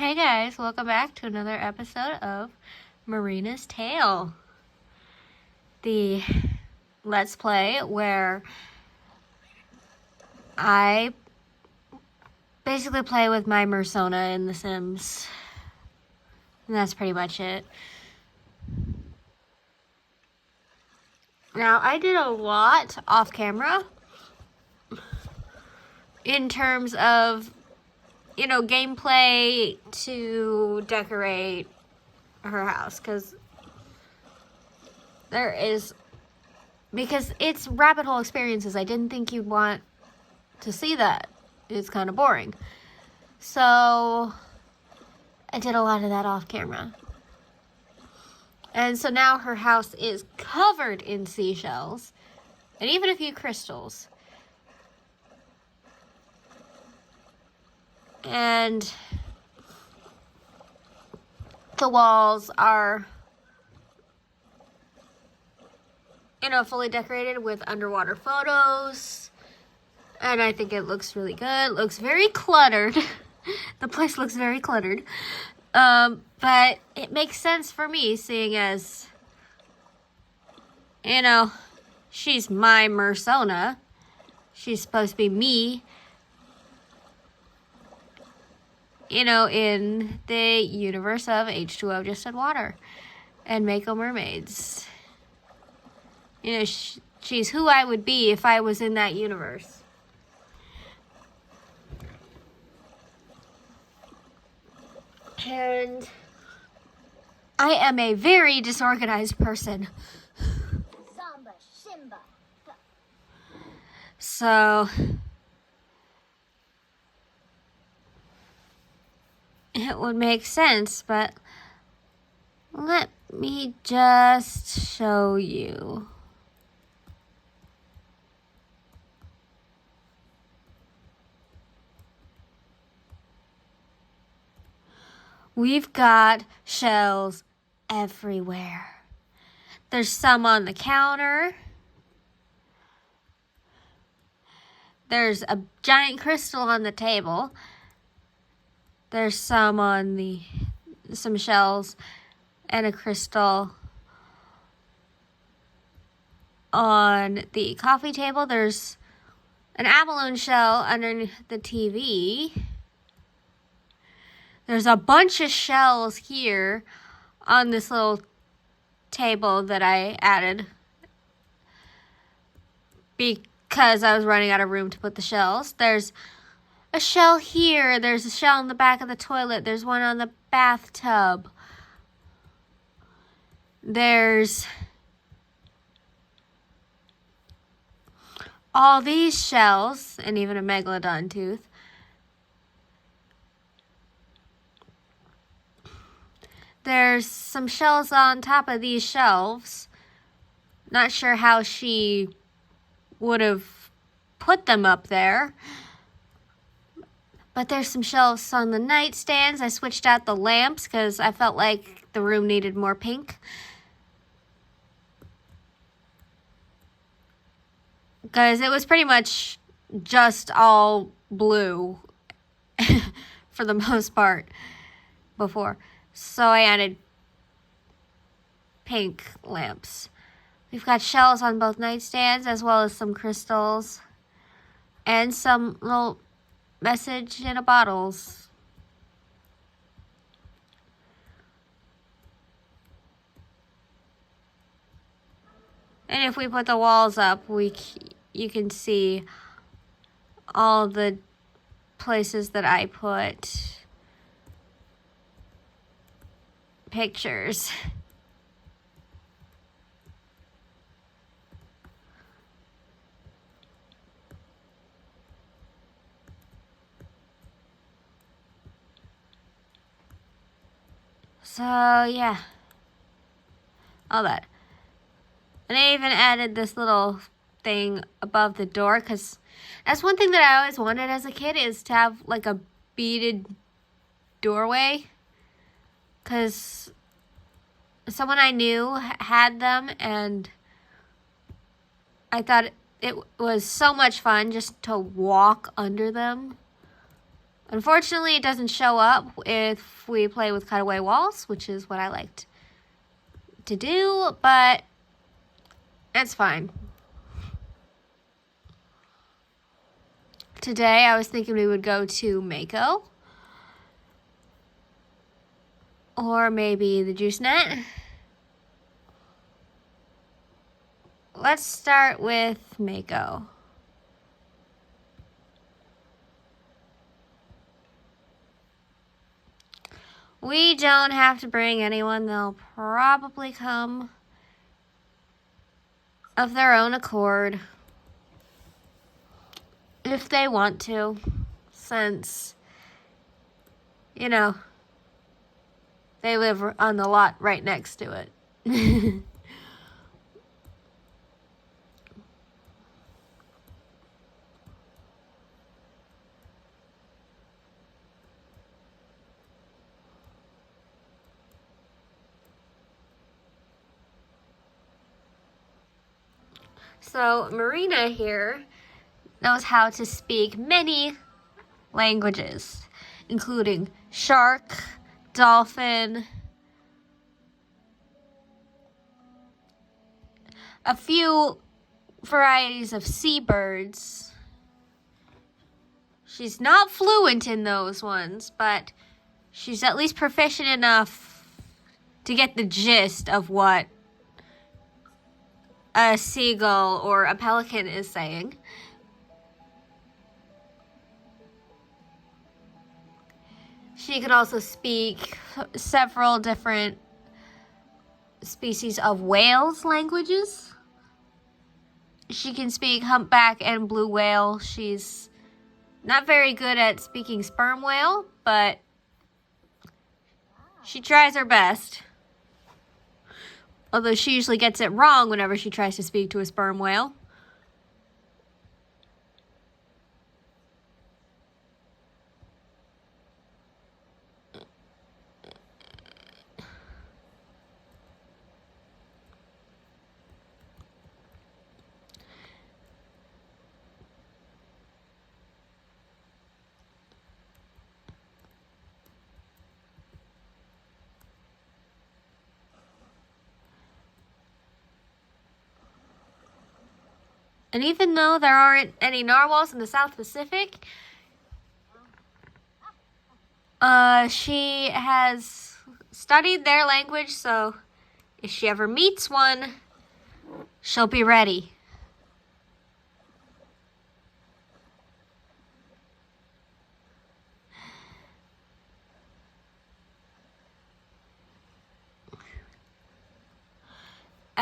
Hey guys, welcome back to another episode of Marina's Tale. The Let's Play where I basically play with my Mersona in The Sims. And that's pretty much it. Now, I did a lot off camera in terms of, gameplay to decorate her house, because it's rabbit hole experiences. I didn't think you'd want to see that. It's kind of boring. So I did a lot of that off camera. And so now her house is covered in seashells and even a few crystals. And the walls are, fully decorated with underwater photos. And I think it looks really good. It looks very cluttered. The place looks very cluttered. But it makes sense for me, seeing as, she's my Mersona. She's supposed to be me, in the universe of H2O Just Said Water and Mako Mermaids. She's who I would be if I was in that universe. And I am a very disorganized person. So it would make sense, but let me just show you. We've got shells everywhere. There's some on the counter. There's a giant crystal on the table. There's some shells and a crystal on the coffee table. There's an abalone shell underneath the TV. There's a bunch of shells here on this little table that I added because I was running out of room to put the shells. There's a shell here. There's a shell in the back of the toilet. There's one on the bathtub. There's all these shells and even a megalodon tooth. There's some shells on top of these shelves. Not sure how she would have put them up there. But there's some shelves on the nightstands. I switched out the lamps because I felt like the room needed more pink. Because it was pretty much just all blue for the most part before. So I added pink lamps. We've got shells on both nightstands as well as some crystals and some little message in a bottles. And if we put the walls up, you can see all the places that I put pictures. So yeah, all that. And I even added this little thing above the door because that's one thing that I always wanted as a kid, is to have like a beaded doorway. Because someone I knew had them, and I thought it was so much fun just to walk under them. Unfortunately, it doesn't show up if we play with cutaway walls, which is what I liked to do, but it's fine. Today, I was thinking we would go to Mako. Or maybe the Juice Net. Let's start with Mako. We don't have to bring anyone. They'll probably come of their own accord. If they want to. Since, you know, they live on the lot right next to it. So Marina here knows how to speak many languages, including shark, dolphin, a few varieties of seabirds. She's not fluent in those ones, but she's at least proficient enough to get the gist of what a seagull or a pelican is saying. She can also speak several different species of whales' languages. She can speak humpback and blue whale. She's not very good at speaking sperm whale, but she tries her best. Although she usually gets it wrong whenever she tries to speak to a sperm whale. And even though there aren't any narwhals in the South Pacific, she has studied their language, so if she ever meets one, she'll be ready.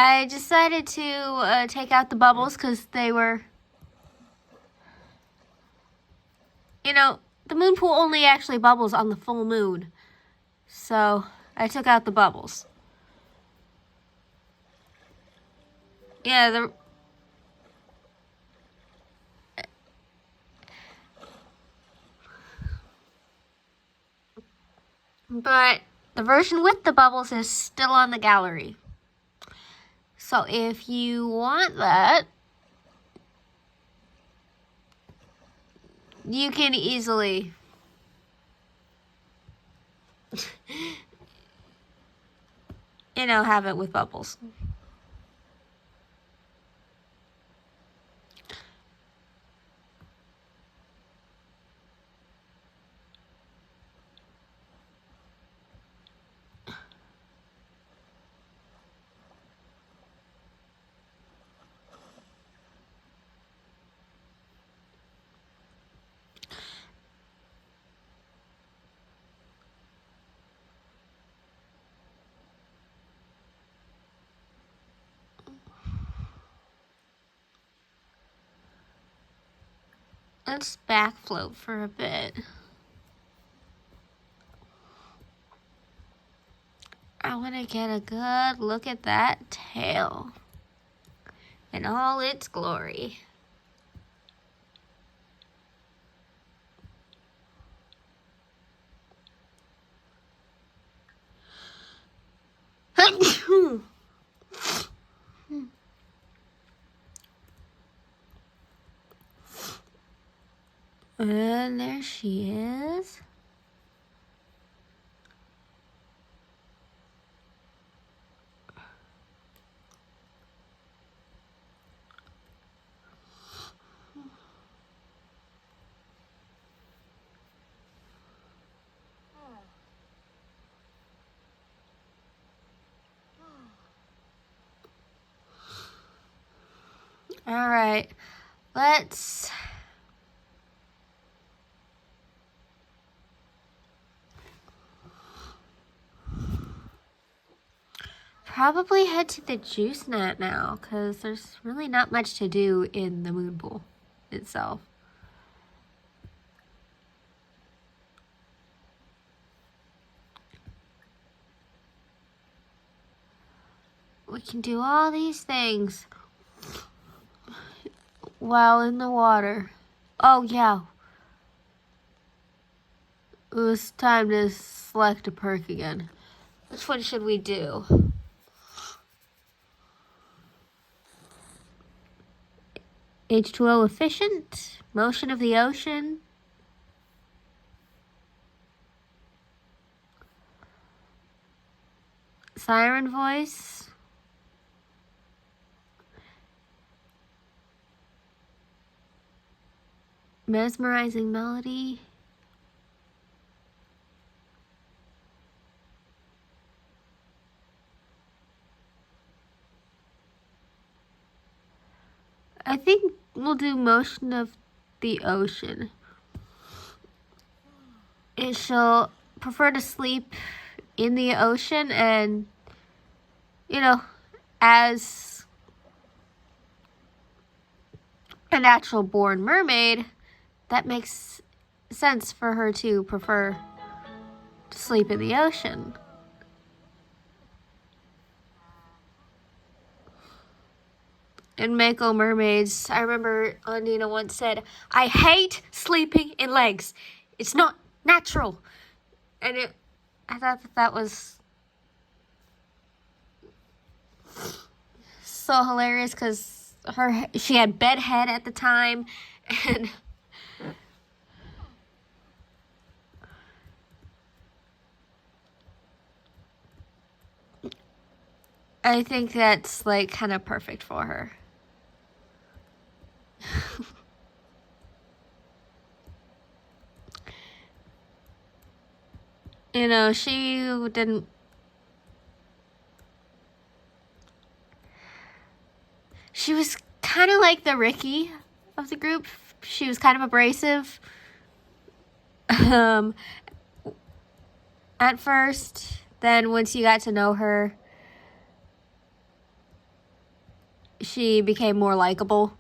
I decided to take out the bubbles because they were, you know, the moon pool only actually bubbles on the full moon. So I took out the bubbles. Yeah, but the version with the bubbles is still on the gallery. So if you want that, you can easily have it with bubbles. Let's back float for a bit. I want to get a good look at that tail in all its glory. And there she is. All right. Let's probably head to the juice net now, because there's really not much to do in the moon pool itself. We can do all these things while in the water. Oh yeah. It was time to select a perk again. Which one should we do? H2O efficient, motion of the ocean. Siren voice. Mesmerizing melody. I think we'll do motion of the ocean. She'll prefer to sleep in the ocean, and, you know, as a natural born mermaid, that makes sense for her to prefer to sleep in the ocean. In Mako Mermaids, I remember Andina once said, "I hate sleeping in legs. It's not natural." And I thought that was so hilarious, because she had bedhead at the time, and I think that's like kind of perfect for her. You know, she was kind of like the Ricky of the group. She was kind of abrasive. At first, then once you got to know her, she became more likable.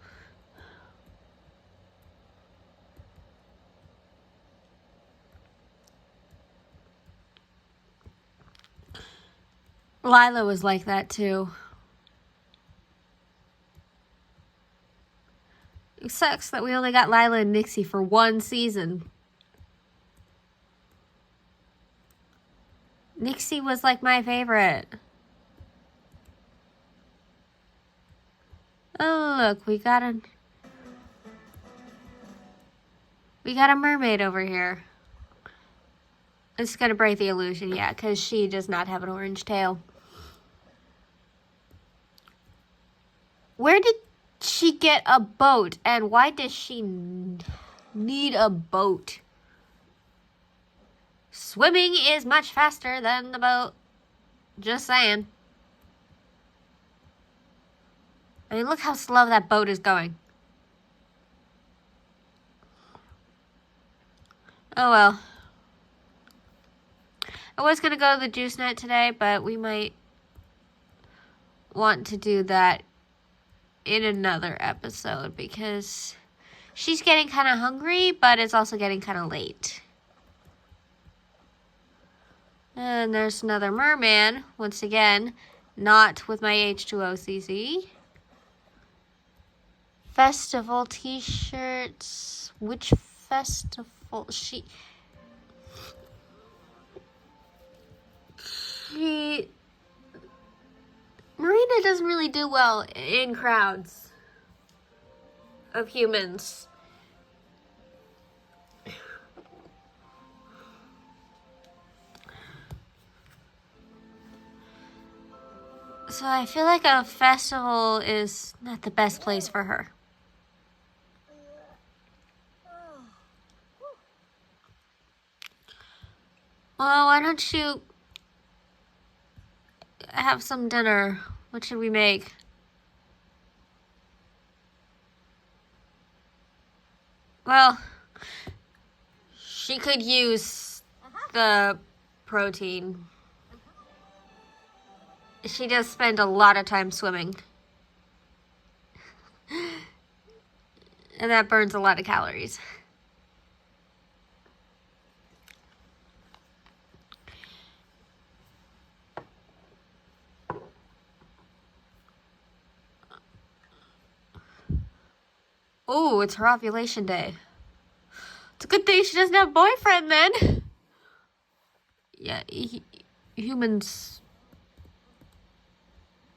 Lila was like that too. It sucks that we only got Lila and Nixie for one season. Nixie was like my favorite. Oh look, we got a mermaid over here. It's gonna break the illusion, yeah, because she does not have an orange tail. Where did she get a boat, and why does she need a boat? Swimming is much faster than the boat. Just saying. I mean, look how slow that boat is going. Oh well. I was gonna go to the juice net today, but we might want to do that in another episode, because she's getting kind of hungry, but it's also getting kind of late. And there's another merman, once again, not with my H2O CC. Festival t-shirts. Which festival? Marina doesn't really do well in crowds of humans. So I feel like a festival is not the best place for her. Well, why don't you have some dinner? What should we make? Well, she could use the protein. She does spend a lot of time swimming. And that burns a lot of calories. Oh, it's her ovulation day. It's a good thing she doesn't have a boyfriend then. Yeah, humans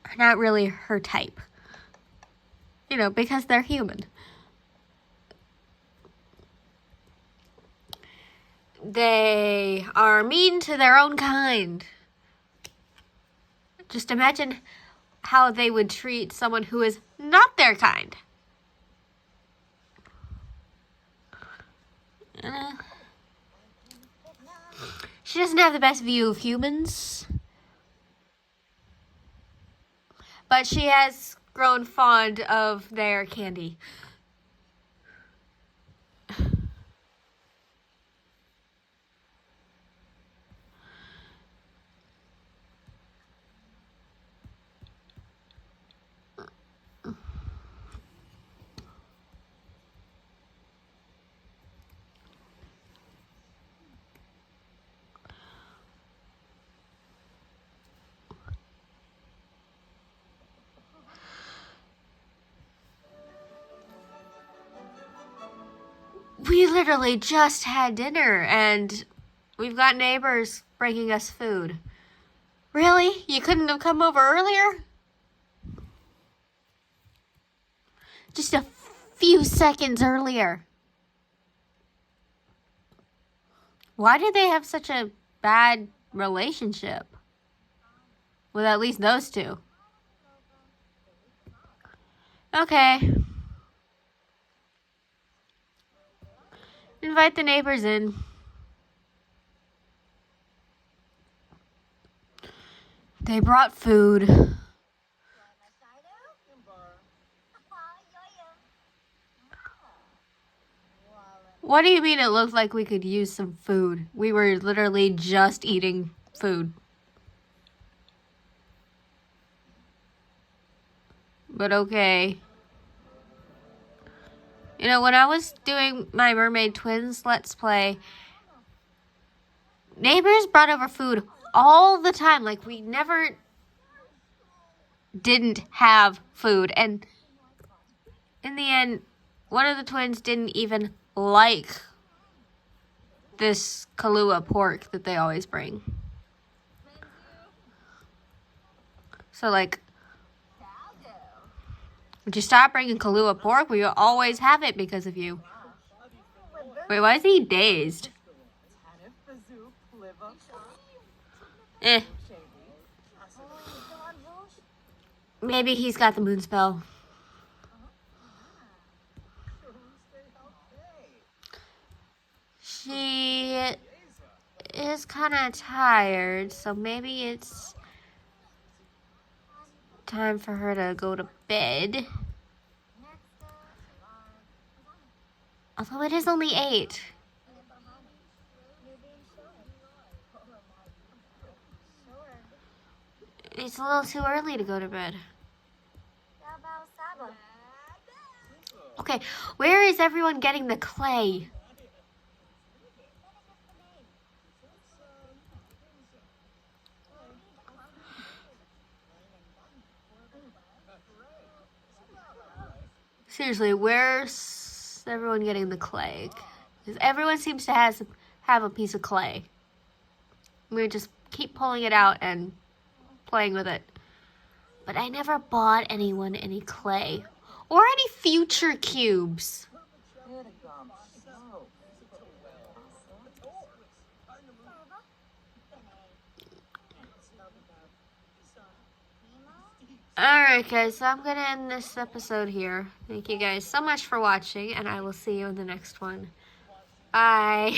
are not really her type. You know, because they're human. They are mean to their own kind. Just imagine how they would treat someone who is not their kind. She doesn't have the best view of humans. But she has grown fond of their candy. We literally just had dinner and we've got neighbors bringing us food. Really? You couldn't have come over earlier? Just a few seconds earlier. Why do they have such a bad relationship? With at least those two. Okay. Invite the neighbors in. They brought food. What do you mean it looked like we could use some food? We were literally just eating food. But okay. You know, when I was doing my Mermaid Twins Let's Play, neighbors brought over food all the time. Like, we never didn't have food. And in the end, one of the twins didn't even like this Kahlua pork that they always bring. So, like, would you stop bringing Kahlua pork? We will always have it because of you. Wait, why is he dazed? Maybe he's got the moon spell. She is kind of tired, so maybe it's time for her to go to bed. Although it is only 8. It's a little too early to go to bed. Okay, where is everyone getting the clay? Seriously, where's everyone getting the clay? Because everyone seems to have a piece of clay. We just keep pulling it out and playing with it. But I never bought anyone any clay. Or any future cubes. Alright guys, so I'm going to end this episode here. Thank you guys so much for watching, and I will see you in the next one. Bye.